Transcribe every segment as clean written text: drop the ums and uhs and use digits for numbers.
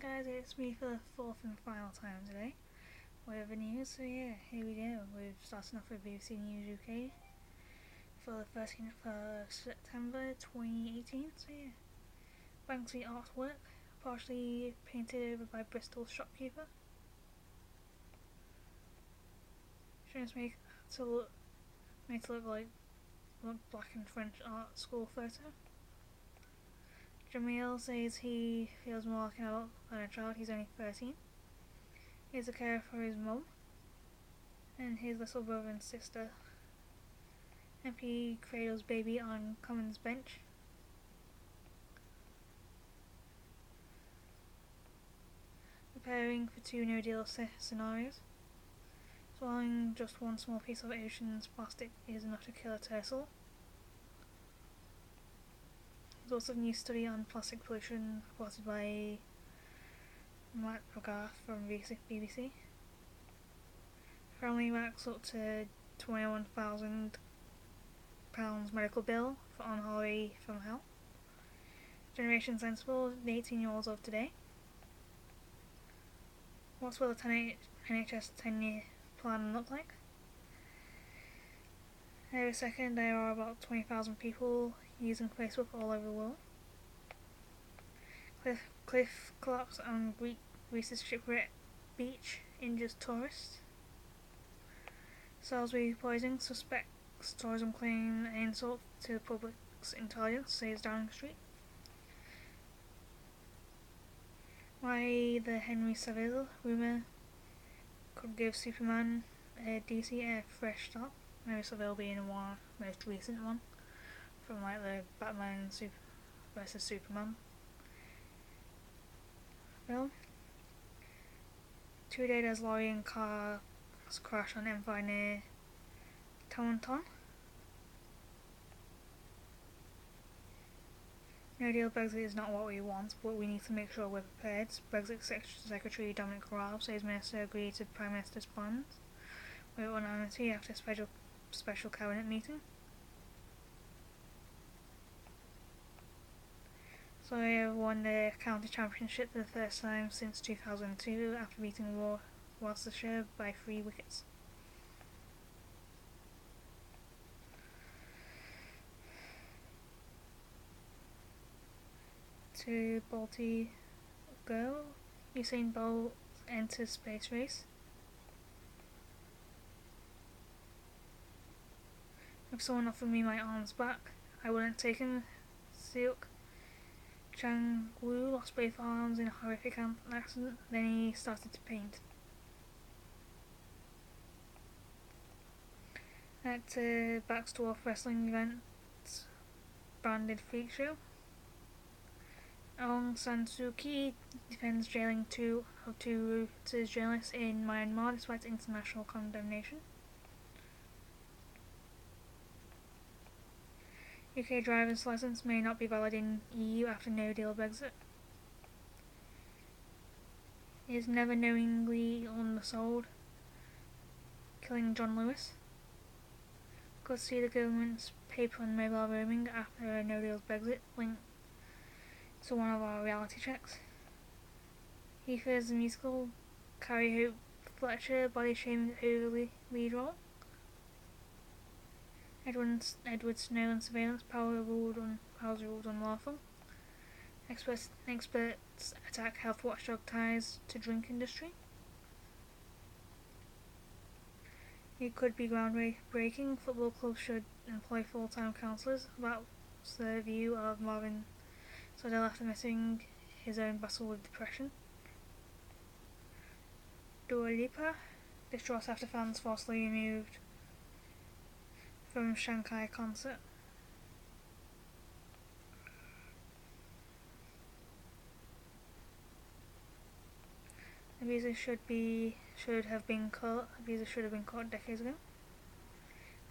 guys, it's me for the fourth and final time today with the news. So yeah, here we go. We're starting off with BBC News UK for the 13th of September 2018. So yeah, Banksy artwork partially painted over by Bristol shopkeeper. Trying to make to look like black and French art school photo. Jamil says he feels more like an adult than a child. He's only 13. He's a carer for his mum and his little brother and sister. MP cradles baby on Commons bench. Preparing for two no-deal scenarios. Swallowing just one small piece of ocean's plastic is enough to kill a turtle. There's also a new study on plastic pollution reported by Matt McGrath from BBC. Family racks up to £21,000 medical bill for on holiday from hell. Generation Sensible, the 18-year-olds of today. What will the NHS 10-year plan look like? Every second there are about 20,000 people using Facebook all over the world. Cliff collapse on Greece's shipwreck beach injures tourists. Salisbury poisoning, suspects tourism claim an insult to the public's intelligence, says Downing Street. Why the Henry Cavill rumour could give Superman a DC a fresh start. Henry Cavill being the most recent one from the Batman vs Superman film. 2 days as lorry and car crash on M5 near Taunton. No deal Brexit is not what we want, but we need to make sure we're prepared. Brexit Secretary Dominic Raab says Minister agreed to Prime Minister's plans with unanimity after a special cabinet meeting. Sawyer won the county championship for the first time since 2002 after beating Worcestershire by 3 wickets. To Balti go, Usain Bolt enters space race. If someone offered me my arms back, I wouldn't take him. Silk Chang Wu lost both arms in a horrific accident, then he started to paint. At Backsdwarf wrestling event branded freak show. Aung San Suu Kyi defends jailing two Reuters journalists in Myanmar despite international condemnation. UK driver's licence may not be valid in EU after no-deal Brexit. Is never knowingly undersold, killing John Lewis. Could see the government's paper on mobile roaming after a no-deal Brexit linked to one of our reality checks. Heathers the musical, Carrie Hope Fletcher body shamed overly lead role. Edward Snowden surveillance powers ruled unlawful. Experts attack health watchdog ties to drink industry. It could be groundbreaking. Football clubs should employ full-time counsellors. That's the view of Marvin Sodell after missing his own battle with depression. Dua Lipa distraught after fans forcibly removed from Shanghai concert. The visa should have been caught decades ago.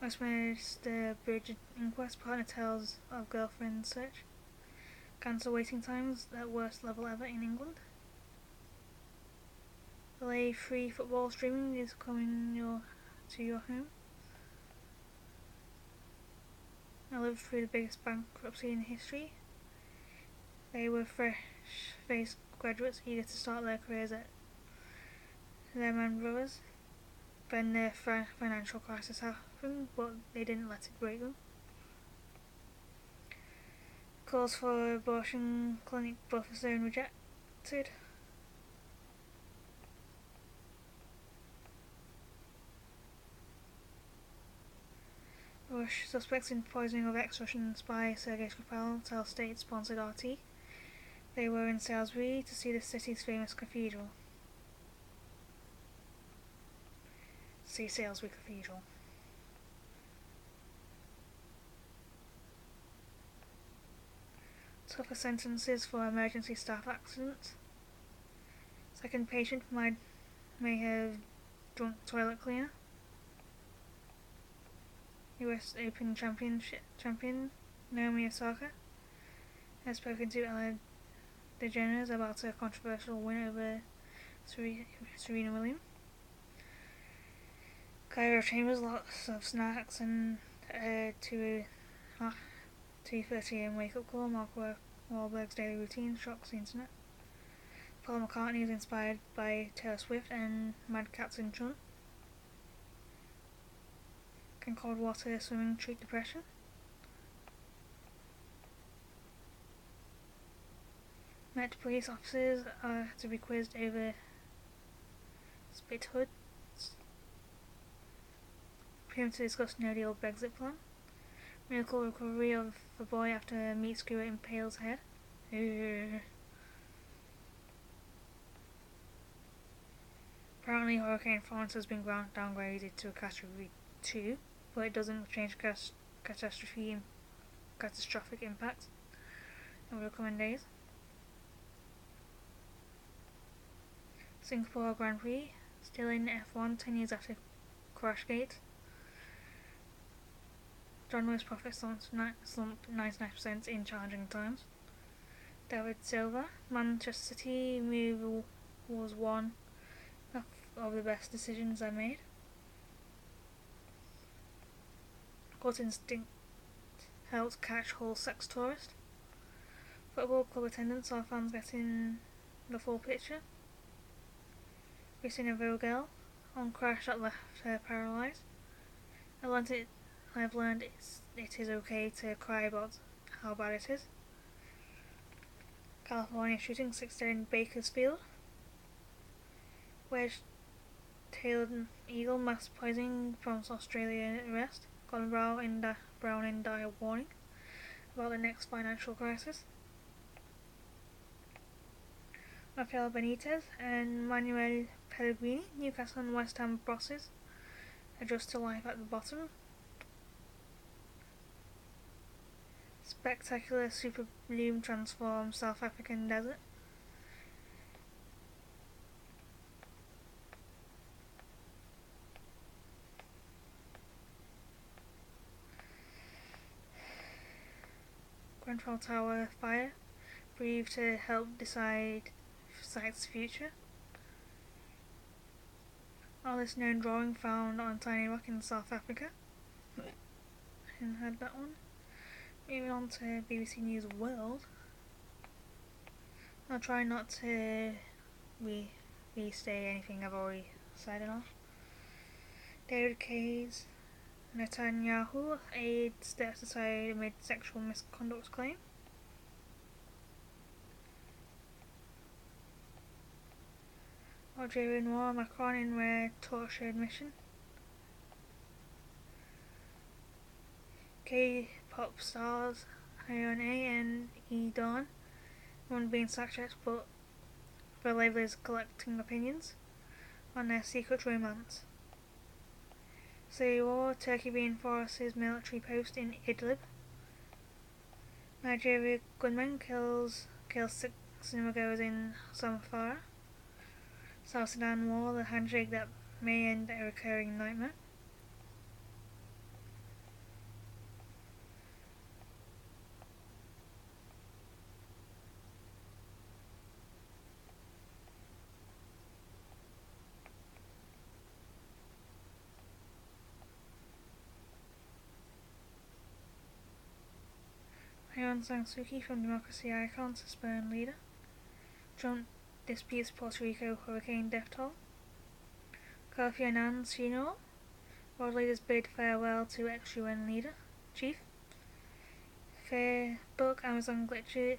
Westminster Bridge inquest, partner tells of girlfriend search. Cancer waiting times at worst level ever in England. LA free football streaming is coming to your home. I lived through the biggest bankruptcy in history. They were faced graduates eager to start their careers at Lehman Brothers. Then the financial crisis happened, but they didn't let it break them. Calls for abortion clinic buffer zone rejected. Rush suspects in poisoning of ex-Russian spy Sergei Skripal tells state-sponsored RT they were in Salisbury to see the city's famous cathedral. See Salisbury Cathedral. Tougher sentences for emergency staff accidents. Second patient may have drunk toilet cleaner. US Open champion Naomi Osaka has spoken to Ellen DeGeneres about her controversial win over Serena Williams. Kyra Chambers lots of snacks and 2:30 am wake up call. Mark Wahlberg's daily routine shocks the internet. Paul McCartney is inspired by Taylor Swift and Mad Catz and Chun. Can cold water swimming treat depression? Met police officers are to be quizzed over spit hoods. Presumed to discuss no deal Brexit plan. Miracle recovery of a boy after a meat skewer impales head. Apparently Hurricane Florence has been downgraded to a Category 2, but it doesn't change catastrophic impact over the coming days. Singapore Grand Prix, still in F1 10 years after Crashgate. John Lewis profits slumped 99% in challenging times. David Silva, Manchester City move was one of the best decisions I made. Gut instinct helps catch Hull sex tourist. Football club attendance, are fans getting the full picture? Christina Vogel on crash that left her paralysed. I've learned it is okay to cry about how bad it is. California shooting 6 dead in Bakersfield. Wedge-tailed eagle mass poisoning prompts Australia arrest. Colin Brown in dire warning about the next financial crisis. Rafael Benitez and Manuel Pellegrini, Newcastle and West Ham bosses, adjust to life at the bottom. Spectacular super bloom transforms South African desert. Grenfell Tower fire, briefed to help decide site's future. Oldest known drawing found on tiny rock in South Africa. I hadn't heard that one. Moving on to BBC News World. I'll try not to restate anything I've already said enough. David Kay's Netanyahu aide steps aside amid sexual misconduct claim. Algerian war, Macron in rare torture admission. K-pop stars Hyuna and E-Dawn, one being sacked, but the label is collecting opinions on their secret romance. Syria war, Turkey reinforces military post in Idlib. Nigeria gunman kills 6 cinemagoers in Samfara. South Sudan war, the handshake that may end a recurring nightmare. Aung San Suu Kyi from democracy icon to spurn leader. Trump disputes Puerto Rico hurricane death toll. Kofi Annan's funeral. World leaders bid farewell to ex-UN leader, chief. Facebook Amazon glitch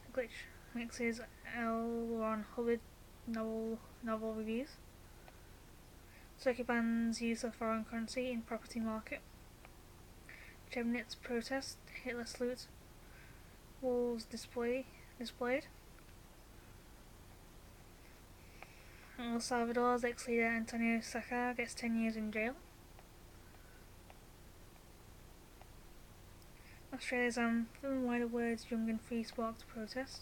mixes L. Ron Hubbard novel reviews. Turkey bans use of foreign currency in property market. Chemnitz protest, Hitler salute, walls displayed. El Salvador's ex-leader Antonio Sacar gets 10 years in jail. Australia's anthem, Why the Words Young and Free sparked protest.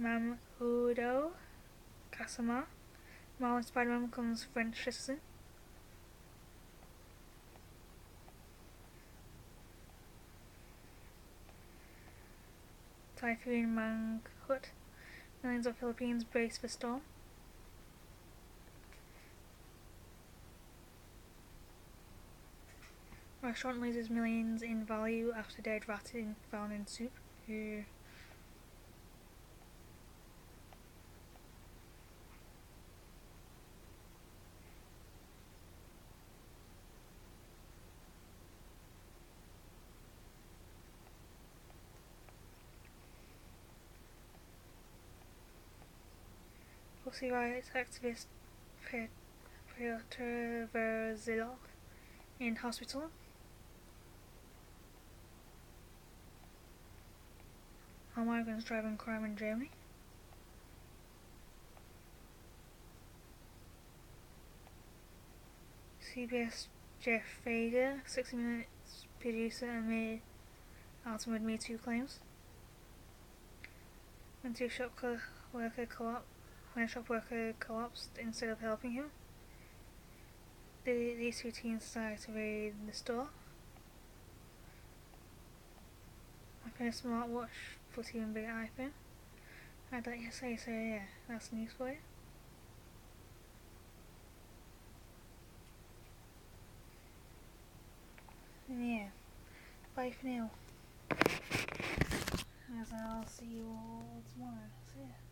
Mamadou Gassama, Marlon Spider-Man becomes French citizen. Typhoon Mangkhut, millions of Philippines brace for storm. Restaurant loses millions in value after dead rat found in soup. Pussy rights activist Piotr Verzilov in hospital. Are migrants driving crime in Germany? CBS Jeff Fager, 60 Minutes producer, amid ultimate Me Too claims. When a shop worker collapsed instead of helping him. These two teens decided to raid the store. I found a smartwatch plus even bigger iPhone. I'd like to say, so yeah, that's news for you. And yeah, bye for now. As I'll see you all tomorrow. See ya.